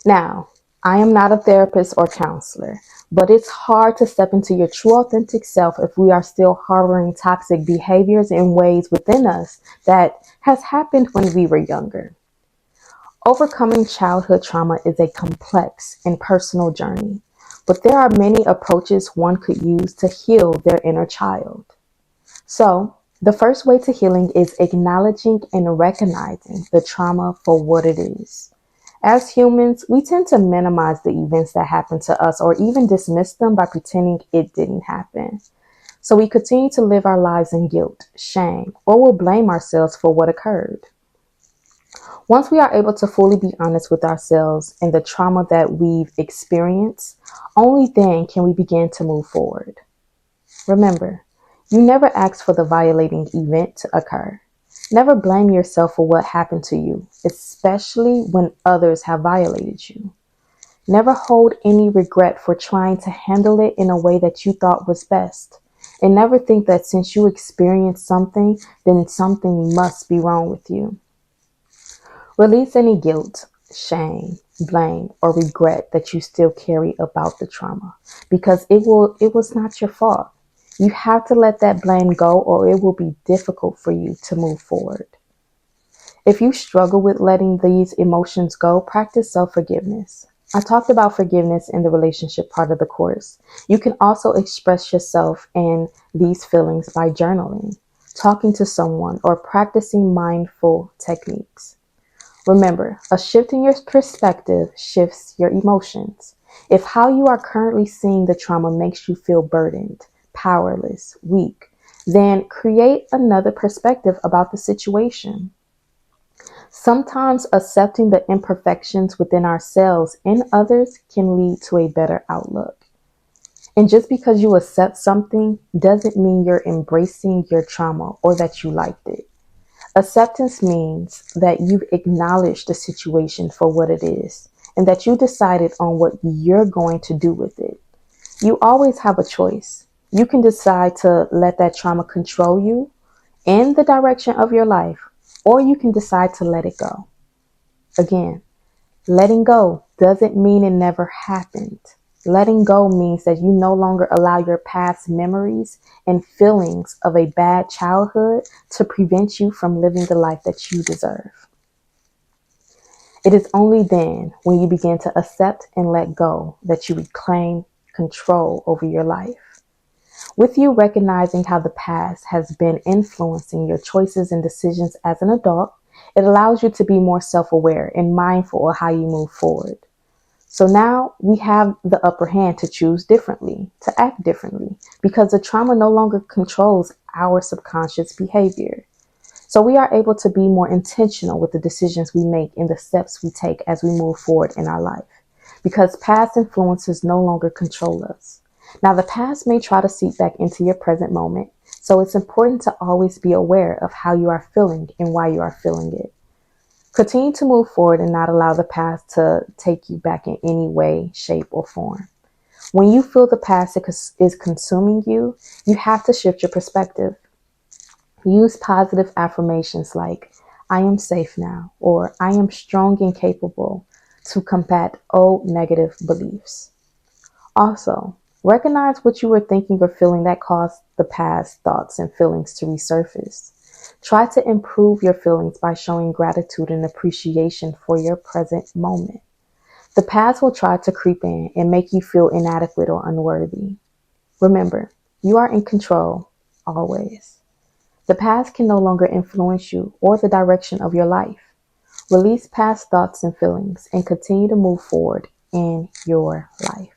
Now, I am not a therapist or counselor, but it's hard to step into your true authentic self if we are still harboring toxic behaviors in ways within us that has happened when we were younger. Overcoming childhood trauma is a complex and personal journey, but there are many approaches one could use to heal their inner child. So, the first way to healing is acknowledging and recognizing the trauma for what it is. As humans, we tend to minimize the events that happen to us or even dismiss them by pretending it didn't happen. So we continue to live our lives in guilt, shame, or will blame ourselves for what occurred. Once we are able to fully be honest with ourselves and the trauma that we've experienced, only then can we begin to move forward. Remember, you never asked for the violating event to occur. Never blame yourself for what happened to you, especially when others have violated you. Never hold any regret for trying to handle it in a way that you thought was best. And never think that since you experienced something, then something must be wrong with you. Release any guilt, shame, blame, or regret that you still carry about the trauma because it was not your fault. You have to let that blame go or it will be difficult for you to move forward. If you struggle with letting these emotions go, practice self-forgiveness. I talked about forgiveness in the relationship part of the course. You can also express yourself and these feelings by journaling, talking to someone, or practicing mindful techniques. Remember, a shift in your perspective shifts your emotions. If how you are currently seeing the trauma makes you feel burdened, powerless, weak, then create another perspective about the situation. Sometimes accepting the imperfections within ourselves and others can lead to a better outlook. And just because you accept something doesn't mean you're embracing your trauma or that you liked it. Acceptance means that you've acknowledged the situation for what it is and that you decided on what you're going to do with it. You always have a choice. You can decide to let that trauma control you in the direction of your life, or you can decide to let it go. Again, letting go doesn't mean it never happened. Letting go means that you no longer allow your past memories and feelings of a bad childhood to prevent you from living the life that you deserve. It is only then, when you begin to accept and let go, that you reclaim control over your life. With you recognizing how the past has been influencing your choices and decisions as an adult, it allows you to be more self-aware and mindful of how you move forward. So now we have the upper hand to choose differently, to act differently, because the trauma no longer controls our subconscious behavior. So we are able to be more intentional with the decisions we make and the steps we take as we move forward in our life, because past influences no longer control us. Now, the past may try to seep back into your present moment, so it's important to always be aware of how you are feeling and why you are feeling it. Continue to move forward and not allow the past to take you back in any way, shape, or form. When you feel the past is consuming you, you have to shift your perspective. Use positive affirmations like, I am safe now, or I am strong and capable to combat old negative beliefs. Also, recognize what you were thinking or feeling that caused the past thoughts and feelings to resurface. Try to improve your feelings by showing gratitude and appreciation for your present moment. The past will try to creep in and make you feel inadequate or unworthy. Remember, you are in control, always. The past can no longer influence you or the direction of your life. Release past thoughts and feelings and continue to move forward in your life.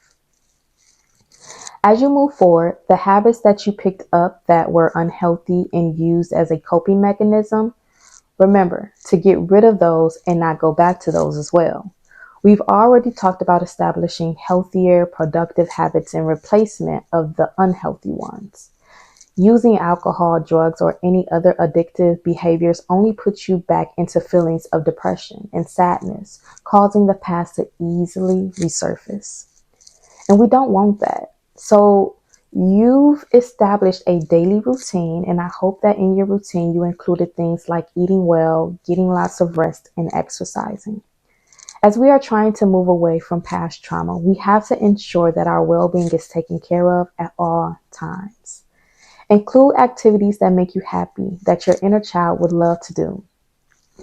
As you move forward, the habits that you picked up that were unhealthy and used as a coping mechanism, remember to get rid of those and not go back to those as well. We've already talked about establishing healthier, productive habits in replacement of the unhealthy ones. Using alcohol, drugs, or any other addictive behaviors only puts you back into feelings of depression and sadness, causing the past to easily resurface. And we don't want that. So you've established a daily routine, and I hope that in your routine you included things like eating well, getting lots of rest, and exercising. As we are trying to move away from past trauma, we have to ensure that our well-being is taken care of at all times. Include activities that make you happy, that your inner child would love to do.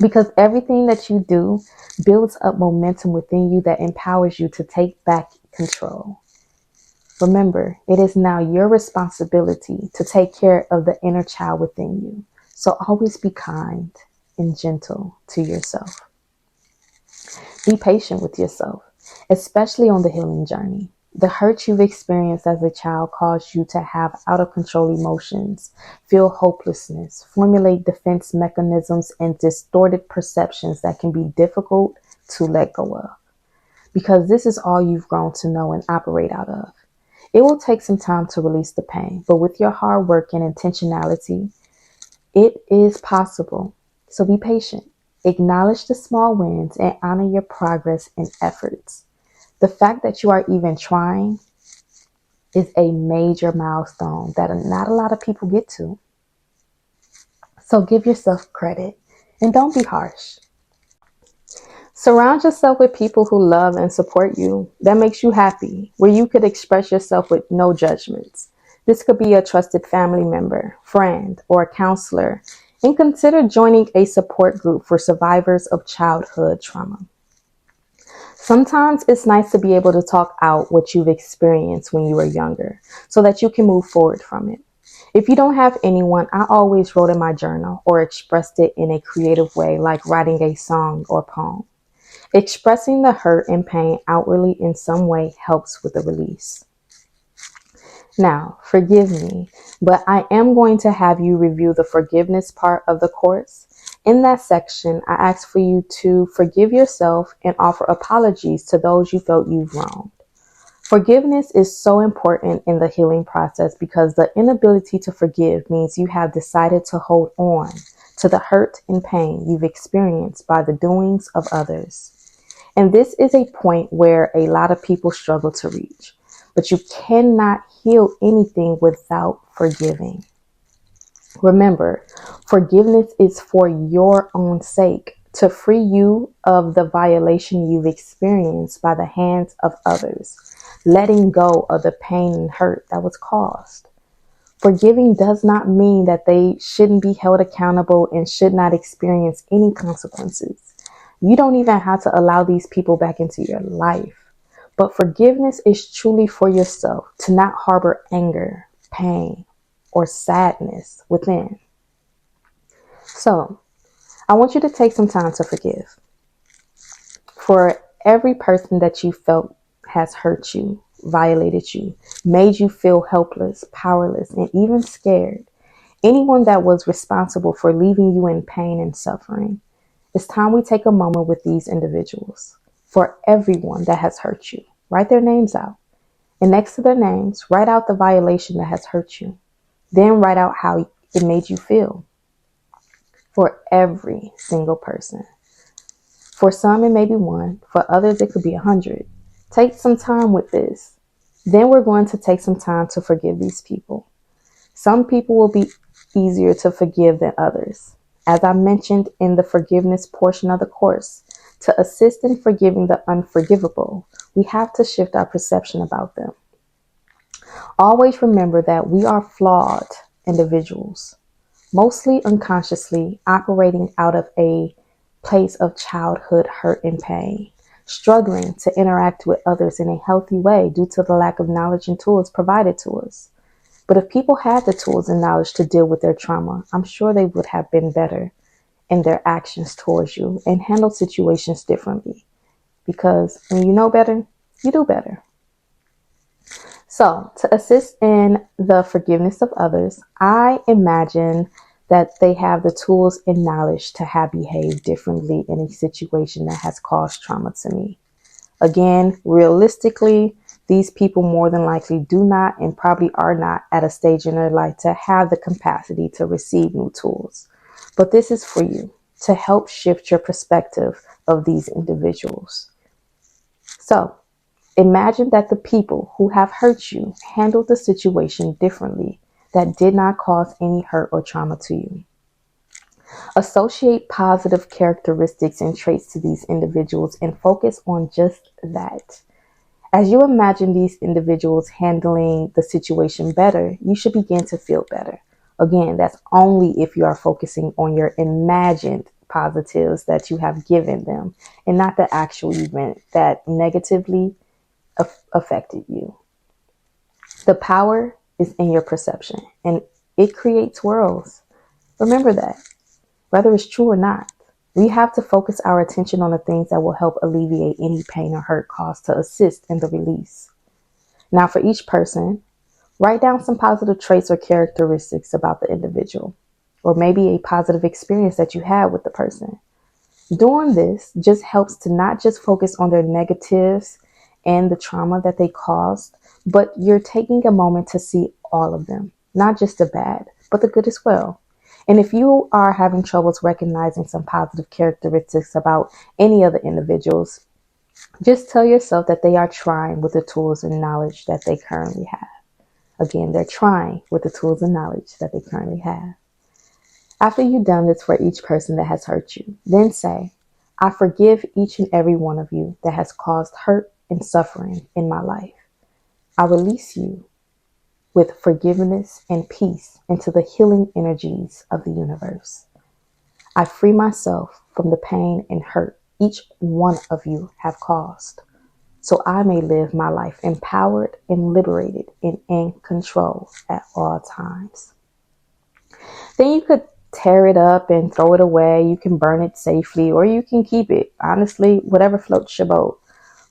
Because everything that you do builds up momentum within you that empowers you to take back control. Remember, it is now your responsibility to take care of the inner child within you. So always be kind and gentle to yourself. Be patient with yourself, especially on the healing journey. The hurt you've experienced as a child caused you to have out of control emotions, feel hopelessness, formulate defense mechanisms, and distorted perceptions that can be difficult to let go of. Because this is all you've grown to know and operate out of. It will take some time to release the pain, but with your hard work and intentionality, it is possible. So be patient. Acknowledge the small wins and honor your progress and efforts. The fact that you are even trying is a major milestone that not a lot of people get to. So give yourself credit and don't be harsh. Surround yourself with people who love and support you. That makes you happy, where you could express yourself with no judgments. This could be a trusted family member, friend, or a counselor. And consider joining a support group for survivors of childhood trauma. Sometimes it's nice to be able to talk out what you've experienced when you were younger so that you can move forward from it. If you don't have anyone, I always wrote in my journal or expressed it in a creative way, like writing a song or poem. Expressing the hurt and pain outwardly in some way helps with the release. Now, forgive me, but I am going to have you review the forgiveness part of the course. In that section, I ask for you to forgive yourself and offer apologies to those you felt you've wronged. Forgiveness is so important in the healing process because the inability to forgive means you have decided to hold on to the hurt and pain you've experienced by the doings of others. And this is a point where a lot of people struggle to reach. But you cannot heal anything without forgiving. Remember, forgiveness is for your own sake, to free you of the violation you've experienced by the hands of others, letting go of the pain and hurt that was caused. Forgiving does not mean that they shouldn't be held accountable and should not experience any consequences. You don't even have to allow these people back into your life. But forgiveness is truly for yourself, to not harbor anger, pain, or sadness within. So, I want you to take some time to forgive. For every person that you felt has hurt you, violated you, made you feel helpless, powerless, and even scared. Anyone that was responsible for leaving you in pain and suffering. It's time we take a moment with these individuals. For everyone that has hurt you, write their names out. And next to their names, write out the violation that has hurt you. Then write out how it made you feel. For every single person. For some, it may be one. For others, it could be 100. Take some time with this. Then we're going to take some time to forgive these people. Some people will be easier to forgive than others. As I mentioned in the forgiveness portion of the course, to assist in forgiving the unforgivable, we have to shift our perception about them. Always remember that we are flawed individuals, mostly unconsciously operating out of a place of childhood hurt and pain, struggling to interact with others in a healthy way due to the lack of knowledge and tools provided to us. But if people had the tools and knowledge to deal with their trauma, I'm sure they would have been better in their actions towards you and handle situations differently. Because when you know better, you do better. So, to assist in the forgiveness of others, I imagine that they have the tools and knowledge to have behaved differently in a situation that has caused trauma to me. Again, realistically, these people more than likely do not and probably are not at a stage in their life to have the capacity to receive new tools. But this is for you to help shift your perspective of these individuals. So, imagine that the people who have hurt you handled the situation differently that did not cause any hurt or trauma to you. Associate positive characteristics and traits to these individuals and focus on just that. As you imagine these individuals handling the situation better, you should begin to feel better. Again, that's only if you are focusing on your imagined positives that you have given them and not the actual event that negatively affected you. The power is in your perception and it creates worlds. Remember that, whether it's true or not. We have to focus our attention on the things that will help alleviate any pain or hurt caused to assist in the release. Now, for each person, write down some positive traits or characteristics about the individual, or maybe a positive experience that you had with the person. Doing this just helps to not just focus on their negatives and the trauma that they caused, but you're taking a moment to see all of them, not just the bad, but the good as well. And if you are having troubles recognizing some positive characteristics about any of the individuals, just tell yourself that they are trying with the tools and knowledge that they currently have. Again, they're trying with the tools and knowledge that they currently have. After you've done this for each person that has hurt you, then say, I forgive each and every one of you that has caused hurt and suffering in my life. I release you with forgiveness and peace into the healing energies of the universe. I free myself from the pain and hurt each one of you have caused, so I may live my life empowered and liberated and in control at all times. Then you could tear it up and throw it away. You can burn it safely or you can keep it. Honestly, whatever floats your boat.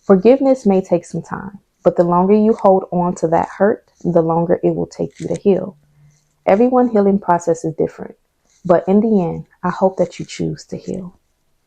Forgiveness may take some time, but the longer you hold on to that hurt, the longer it will take you to heal. Everyone's healing process is different, but in the end, I hope that you choose to heal.